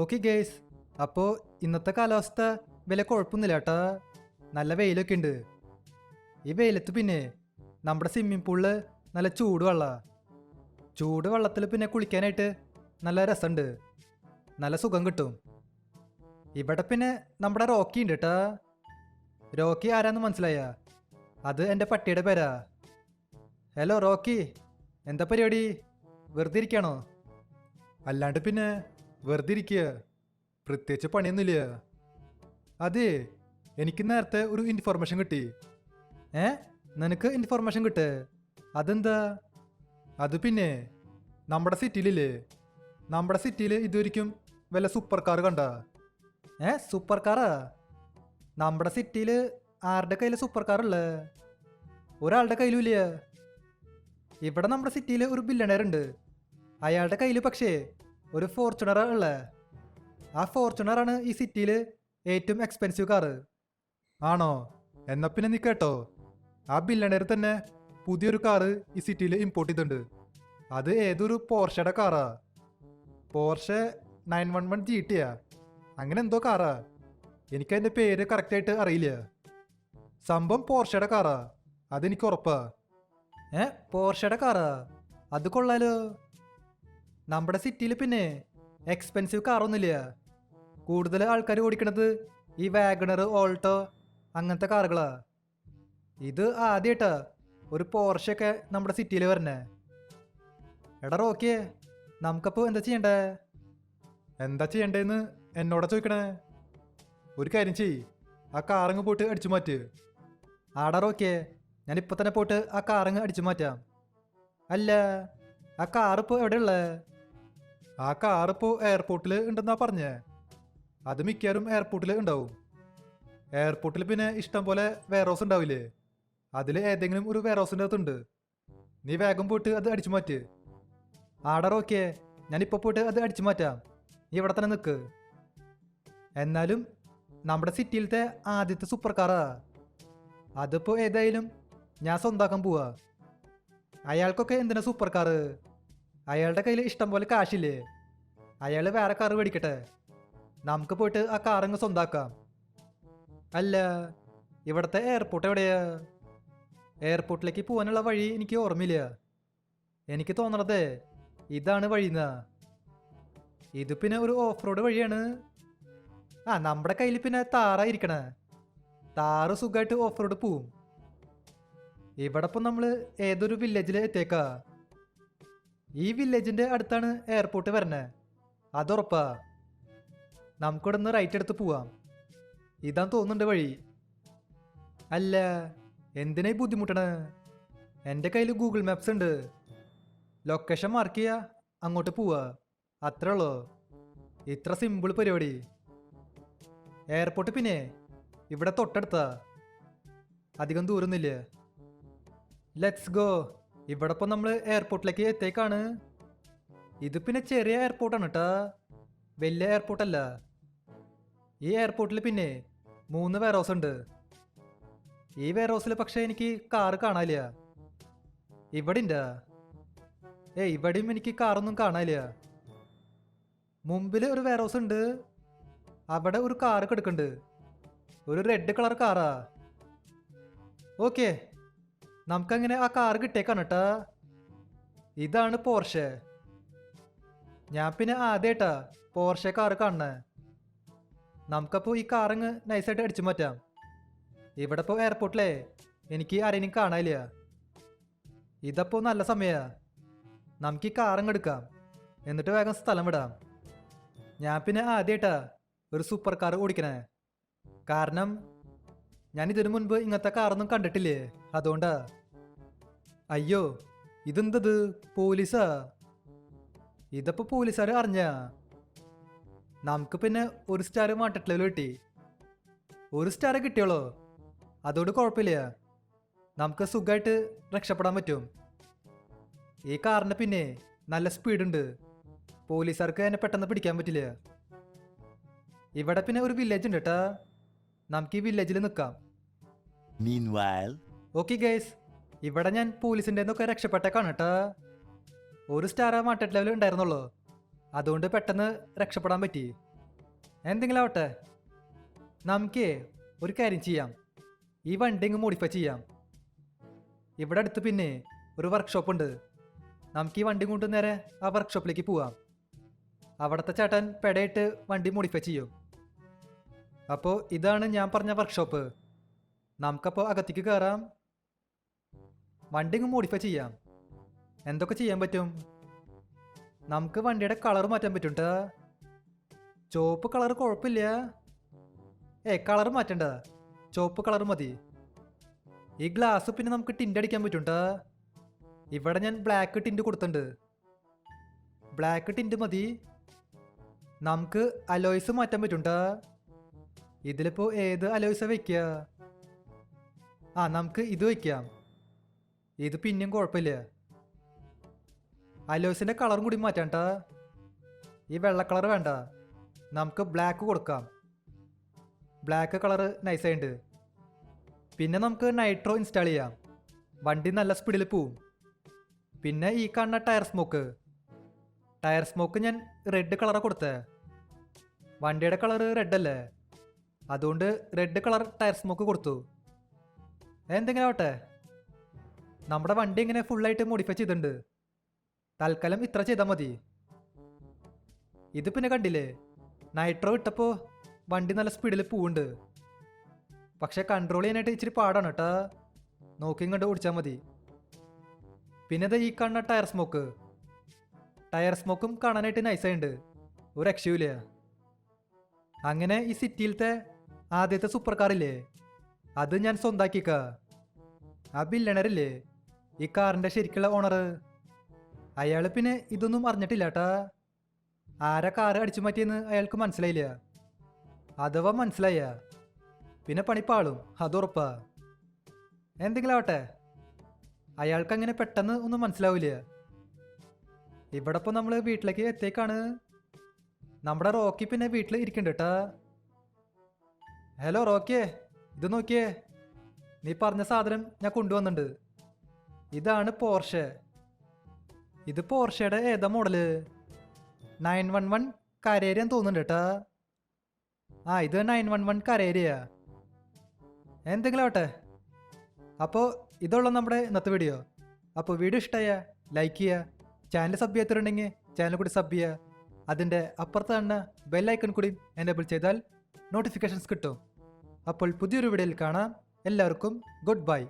Okay guys, അപ്പോൾ ഇന്നത്തെ കാലാവസ്ഥ വലിയ കുഴപ്പമൊന്നുമില്ല കേട്ടാ. നല്ല വെയിലൊക്കെ ഉണ്ട്. ഈ വെയിലത്ത് പിന്നെ നമ്മുടെ സ്വിമ്മിംഗ് പൂളിൽ നല്ല ചൂട് വെള്ളമാണ്. ചൂട് വെള്ളത്തിൽ പിന്നെ കുളിക്കാനായിട്ട് നല്ല രസമുണ്ട്, നല്ല സുഖം കിട്ടും. ഇവിടെ പിന്നെ നമ്മുടെ റോക്കി ഉണ്ട് കേട്ടാ. റോക്കി ആരാന്ന് മനസ്സിലായ? അത് എൻ്റെ പട്ടിയുടെ പേരാ. ഹലോ റോക്കി, എന്താ പരിപാടി? വെറുതെ ഇരിക്കുകയാണോ? അല്ലാണ്ട് പിന്നെ വെറുതെ ഇരിക്കുക, പ്രത്യേകിച്ച് പണിയൊന്നുമില്ല. അതെ, എനിക്ക് നേരത്തെ ഒരു ഇൻഫർമേഷൻ കിട്ടി. നിനക്ക് ഇൻഫർമേഷൻ കിട്ടേ? അതെന്താ? അത് പിന്നെ നമ്മുടെ സിറ്റിയിലില്ലേ, നമ്മുടെ സിറ്റിയിൽ ഇതുവരെയ്ക്കും വല്ല സൂപ്പർ കാർ കണ്ട? സൂപ്പർ കാറാ? നമ്മുടെ സിറ്റിയിൽ ആരുടെ കയ്യിൽ സൂപ്പർ കാറുള്ളേ? ഒരാളുടെ കയ്യിലും ഇല്ല. ഇവിടെ നമ്മുടെ സിറ്റിയിൽ ഒരു ബില്യണയർ ഉണ്ട്. അയാളുടെ കയ്യിൽ പക്ഷേ ഒരു ഫോർച്യൂണറാ ഉള്ളേ. ആ ഫോർച്യൂണറാണ് ഈ സിറ്റിയിൽ ഏറ്റവും എക്സ്പെൻസീവ് കാറ്. ആണോ? എന്നാ പിന്നെ നീ കേട്ടോ, ആ ബില്യണയർ തന്നെ പുതിയൊരു കാറ് ഈ സിറ്റിയിൽ ഇമ്പോർട്ട് ചെയ്തിട്ടുണ്ട്. അത് ഏതൊരു പോർഷയുടെ കാറാ. പോർഷെ 911 GT അങ്ങനെ എന്തോ കാറാ. എനിക്കതിൻ്റെ പേര് കറക്റ്റായിട്ട് അറിയില്ല. സംഭവം പോർഷയുടെ കാറാ, അതെനിക്ക് ഉറപ്പാ. പോർഷയുടെ കാറാ? അത് കൊള്ളാലോ. നമ്മുടെ സിറ്റിയിൽ പിന്നെ എക്സ്പെൻസീവ് കാറൊന്നുമില്ല. കൂടുതൽ ആൾക്കാർ ഓടിക്കണത് ഈ വാഗണർ, ഓൾട്ടോ അങ്ങനത്തെ കാറുകളാ. ഇത് ആദ്യമായിട്ടാ ഒരു പോർഷയൊക്കെ നമ്മുടെ സിറ്റിയിൽ വരണേ. എടാ റോക്കിയേ, നമുക്കപ്പോൾ എന്താ ചെയ്യണ്ടേ? എന്താ ചെയ്യണ്ടേന്ന് എന്നോടാ ചോദിക്കണേ? ഒരു കാര്യം ചെയ്യ്, ആ കാറങ്ങ് പോയിട്ട് അടിച്ചു മാറ്റ്. ആടാ റോക്കിയേ, ഞാനിപ്പോൾ തന്നെ പോയിട്ട് ആ കാറങ്ങ് അടിച്ചു മാറ്റാം. അല്ല, ആ കാറിപ്പോൾ എവിടെയുള്ളേ? ആ കാറിപ്പോൾ എയർപോർട്ടിൽ ഉണ്ടെന്നാ പറഞ്ഞേ. അത് മിക്കവാറും എയർപോർട്ടിൽ ഉണ്ടാവും. എയർപോർട്ടിൽ പിന്നെ ഇഷ്ടം പോലെ വെയർ ഹൗസ് ഉണ്ടാവില്ലേ? അതിൽ ഏതെങ്കിലും ഒരു വെയർ ഹൗസിൻ്റെ അകത്തുണ്ട്. നീ വേഗം പോയിട്ട് അത് അടിച്ചു മാറ്റ്. ആടാ റോക്കിയേ, ഞാനിപ്പോൾ പോയിട്ട് അത് അടിച്ചു മാറ്റാം. നീ ഇവിടെ തന്നെ നിൽക്ക്. എന്നാലും നമ്മുടെ സിറ്റിയിലത്തെ ആദ്യത്തെ സൂപ്പർ കാറാ. അതിപ്പോൾ ഏതായാലും ഞാൻ സ്വന്താക്കാൻ പോവാ. അയാൾക്കൊക്കെ എന്തിനാ സൂപ്പർ കാറ്? അയാളുടെ കയ്യിൽ ഇഷ്ടം പോലെ കാശില്ലേ? അയാൾ വേറെ കാറ് മേടിക്കട്ടെ, നമുക്ക് പോയിട്ട് ആ കാറങ്ങ് സ്വന്താക്കാം. അല്ല, ഇവിടുത്തെ എയർപോർട്ട് എവിടെയാ? എയർപോർട്ടിലേക്ക് പോകാനുള്ള വഴി എനിക്ക് ഓർമ്മയില്ല. എനിക്ക് തോന്നണതേ ഇതാണ് വഴിന്നാ. ഇത് പിന്നെ ഒരു ഓഫ് റോഡ് വഴിയാണ്. നമ്മുടെ കയ്യിൽ പിന്നെ താറായിരിക്കണേ. താറ് സുഖമായിട്ട് ഓഫ് റോഡ് പോവും. ഇവിടെ ഇപ്പം നമ്മൾ ഏതൊരു വില്ലേജിൽ എത്തിയേക്കാ. ഈ വില്ലേജിൻ്റെ അടുത്താണ് എയർപോർട്ട് വരണേ, അതുറപ്പാ. നമുക്കിവിടെ നിന്ന് റൈറ്റ് എടുത്ത് പോവാം. ഇതാന്ന് തോന്നുന്നുണ്ട് വഴി. അല്ല, എന്തിനായി ബുദ്ധിമുട്ടണേ? എൻ്റെ കയ്യിൽ ഗൂഗിൾ മാപ്സ് ഉണ്ട്. ലൊക്കേഷൻ മാർക്ക് ചെയ്യുക, അങ്ങോട്ട് പോവാ, അത്രേ ഉള്ളൂ. ഇത്ര സിമ്പിൾ പരിപാടി. എയർപോർട്ട് പിന്നെ ഇവിടെ തൊട്ടടുത്താ, അധികം ദൂരമൊന്നുമില്ല. Let's go. ഇവിടെ ഇപ്പം നമ്മൾ എയർപോർട്ടിലേക്ക് എത്തിയേക്കാണ്. ഇത് പിന്നെ ചെറിയ എയർപോർട്ടാണ് കേട്ടാ, വലിയ എയർപോർട്ടല്ല. ഈ എയർപോർട്ടിൽ പിന്നെ 3 വെയർ ഹൗസ് ഉണ്ട്. ഈ വെയർ ഹൗസിൽ പക്ഷേ എനിക്ക് കാറ് കാണാനില്ല. ഇവിടെ ഉണ്ടാ? ഇവിടെയും എനിക്ക് കാറൊന്നും കാണാനില്ല. മുമ്പിൽ ഒരു വെയർ ഹൗസ് ഉണ്ട്, അവിടെ ഒരു കാറ് കിടക്കുന്നുണ്ട്, ഒരു റെഡ് കളർ കാറാ. ഓക്കെ, നമുക്കങ്ങനെ ആ കാറ് കിട്ടിയേക്കാണ് കേട്ടാ. ഇതാണ് പോർഷെ. ഞാൻ പിന്നെ ആദ്യമായിട്ടാ പോർഷെ കാറ് കാണണേ. നമുക്കപ്പോൾ ഈ കാറങ്ങ് നൈസായിട്ട് അടിച്ചു മാറ്റാം. ഇവിടെ ഇപ്പോൾ എയർപോർട്ടിലേ എനിക്ക് ആരെയും കാണാനില്ല. ഇതപ്പോൾ നല്ല സമയമാ. നമുക്ക് ഈ കാറങ്ങ് എടുക്കാം, എന്നിട്ട് വേഗം സ്ഥലം വിടാം. ഞാൻ പിന്നെ ആദ്യമായിട്ടാ ഒരു സൂപ്പർ കാർ ഓടിക്കണേ. കാരണം ഞാൻ ഇതിനു മുൻപ് ഇങ്ങനത്തെ കാറൊന്നും കണ്ടിട്ടില്ലേ, അതുകൊണ്ടാ. അയ്യോ, ഇതെന്തത്? പോലീസാ? ഇതപ്പോൾ പോലീസുകാർ അറിഞ്ഞാ? നമുക്ക് പിന്നെ ഒരു സ്റ്റാർ വാണ്ടഡ് ലെവൽ കിട്ടി. ഒരു സ്റ്റാർ കിട്ടിയോളൂ, അതുകൊണ്ട് കുഴപ്പമില്ല. നമുക്ക് സുഖമായിട്ട് രക്ഷപ്പെടാൻ പറ്റും. ഈ കാറിന് പിന്നെ നല്ല സ്പീഡുണ്ട്, പോലീസുകാർക്ക് എന്നെ പെട്ടെന്ന് പിടിക്കാൻ പറ്റില്ല. ഇവിടെ പിന്നെ ഒരു വില്ലേജ് ഉണ്ട് കേട്ടാ, നമുക്ക് ഈ വില്ലേജിൽ നിൽക്കാം. ഓക്കെ ഗൈസ്, ഇവിടെ ഞാൻ പോലീസിൻ്റെ നിന്നൊക്കെ രക്ഷപ്പെട്ടേക്കാണ് കേട്ടാ. ഒരു സ്റ്റാർ വാണ്ടഡ് ലെവൽ ഉണ്ടായിരുന്നുള്ളൂ, അതുകൊണ്ട് പെട്ടെന്ന് രക്ഷപ്പെടാൻ പറ്റി. എന്തെങ്കിലും ആവട്ടെ, നമുക്കേ ഒരു കാര്യം ചെയ്യാം. ഈ വണ്ടി ഇങ്ങ് മോഡിഫൈ ചെയ്യാം. ഇവിടെ അടുത്ത് പിന്നെ ഒരു വർക്ക്ഷോപ്പ് ഉണ്ട്. നമുക്ക് ഈ വണ്ടി കൊണ്ട് നേരെ ആ വർക്ക്ഷോപ്പിലേക്ക് പോവാം. അവിടുത്തെ ചേട്ടൻ പെടയിട്ട് വണ്ടി മോഡിഫൈ ചെയ്യും. അപ്പോൾ ഇതാണ് ഞാൻ പറഞ്ഞ വർക്ക്ഷോപ്പ്. നമുക്കപ്പോൾ അകത്തേക്ക് കയറാം. വണ്ടി ഇങ്ങ് മോഡിഫൈ ചെയ്യാം. എന്തൊക്കെ ചെയ്യാൻ പറ്റും? നമുക്ക് വണ്ടിയുടെ കളർ മാറ്റാൻ പറ്റും ട്ടാ. ചുവപ്പ് കളർ കുഴപ്പമില്ല. കളർ മാറ്റണ്ട, ചുവപ്പ് കളർ മതി. ഈ ഗ്ലാസ് പിന്നെ നമുക്ക് ടിൻ്റ് അടിക്കാൻ പറ്റും ട്ടാ. ഇവിടെ ഞാൻ ബ്ലാക്ക് ടിൻ്റ് കൊടുത്തിട്ടുണ്ട്. ബ്ലാക്ക് ടിൻ്റ് മതി. നമുക്ക് അലോയ്സ് മാറ്റാൻ പറ്റും ട്ടാ. ഇതിലിപ്പോൾ ഏത് അലോയ്സാണ് വയ്ക്കുക? നമുക്ക് ഇത് വയ്ക്കാം. ഇത് പിന്നെയും കുഴപ്പമില്ല. അലോയ്സിൻ്റെ കളറും കൂടി മാറ്റാം ട്ടാ. ഈ വെള്ള കളർ വേണ്ട, നമുക്ക് ബ്ലാക്ക് കൊടുക്കാം. ബ്ലാക്ക് കളർ നൈസായിട്ടുണ്ട്. പിന്നെ നമുക്ക് നൈട്രോ ഇൻസ്റ്റാൾ ചെയ്യാം. വണ്ടി നല്ല സ്പീഡിൽ പോവും. പിന്നെ ഈ കാണുന്ന ടയർ സ്മോക്ക് ഞാൻ റെഡ് കളറാണ് കൊടുത്തേ. വണ്ടിയുടെ കളർ റെഡ് അല്ലേ, അതുകൊണ്ട് റെഡ് കളർ ടയർ സ്മോക്ക് കൊടുത്തു. എന്തെങ്കിലും ആവട്ടെ, നമ്മുടെ വണ്ടി ഇങ്ങനെ ഫുള്ളായിട്ട് മോഡിഫൈ ചെയ്തിട്ടുണ്ട്. തൽക്കാലം ഇത്ര ചെയ്താൽ മതി. ഇത് പിന്നെ കണ്ടില്ലേ, നൈട്രോ ഇട്ടപ്പോൾ വണ്ടി നല്ല സ്പീഡിൽ പോവുണ്ട്. പക്ഷെ കൺട്രോൾ ചെയ്യാനായിട്ട് ഇച്ചിരി പാടാണ് കേട്ടോ. നോക്കിയും കണ്ട് ഓടിച്ചാൽ മതി. പിന്നെ ഈ കാണുന്ന ടയർ സ്മോക്കും കാണാനായിട്ട് നൈസായിട്ടുണ്ട്. ഒരു രക്ഷയില്ല. അങ്ങനെ ഈ സിറ്റിയിലത്തെ ആദ്യത്തെ സൂപ്പർ കാറില്ലേ, അത് ഞാൻ സ്വന്താക്കിക്ക. ആ ബില്ലണറില്ലേ, ഈ കാറിൻ്റെ ശരിക്കുള്ള ഓണർ, അയാൾ പിന്നെ ഇതൊന്നും അറിഞ്ഞിട്ടില്ല കേട്ടാ. ആരാ കാറ് അടിച്ചു മാറ്റിയെന്ന് അയാൾക്ക് മനസ്സിലായില്ല. അഥവാ മനസ്സിലായ പിന്നെ പണിപ്പാളും, അതുറപ്പാ. എന്തെങ്കിലും ആവട്ടെ, അയാൾക്ക് അങ്ങനെ പെട്ടെന്ന് ഒന്നും മനസ്സിലാവില്ല. ഇവിടെ ഇപ്പോൾ നമ്മൾ വീട്ടിലേക്ക് എത്തിയേക്കാണ്. നമ്മുടെ റോക്കി പിന്നെ വീട്ടിൽ ഇരിക്കുന്നുണ്ട് കേട്ടാ. ഹലോ റോക്കിയേ, ഇത് നോക്കിയേ, നീ പറഞ്ഞ സാധനം ഞാൻ കൊണ്ടുവന്നിട്ടുണ്ട്. ഇതാണ് പോർഷെ. ഇത് പോർഷയുടെ ഏതാ മോഡല്? 911 കരേരിയാന്ന് തോന്നുന്നുണ്ട് കേട്ടാ. ഇത് 911 കരേരിയാ. എന്തെങ്കിലും ആവട്ടെ. അപ്പോൾ ഇതുള്ള നമ്മുടെ ഇന്നത്തെ വീഡിയോ. അപ്പോൾ വീഡിയോ ഇഷ്ടമായ ലൈക്ക് ചെയ്യുക. ചാനൽ സബ് ചെയ്യാത്തിട്ടുണ്ടെങ്കിൽ ചാനൽ കൂടി സബ് ചെയ്യുക. അതിൻ്റെ അപ്പുറത്ത് തന്നെ ബെല്ലൈക്കൺ കൂടി എനേബിൾ ചെയ്താൽ നോട്ടിഫിക്കേഷൻസ് കിട്ടും. അപ്പോൾ പുതിയൊരു വീഡിയോയിൽ കാണാം. എല്ലാവർക്കും ഗുഡ് ബൈ.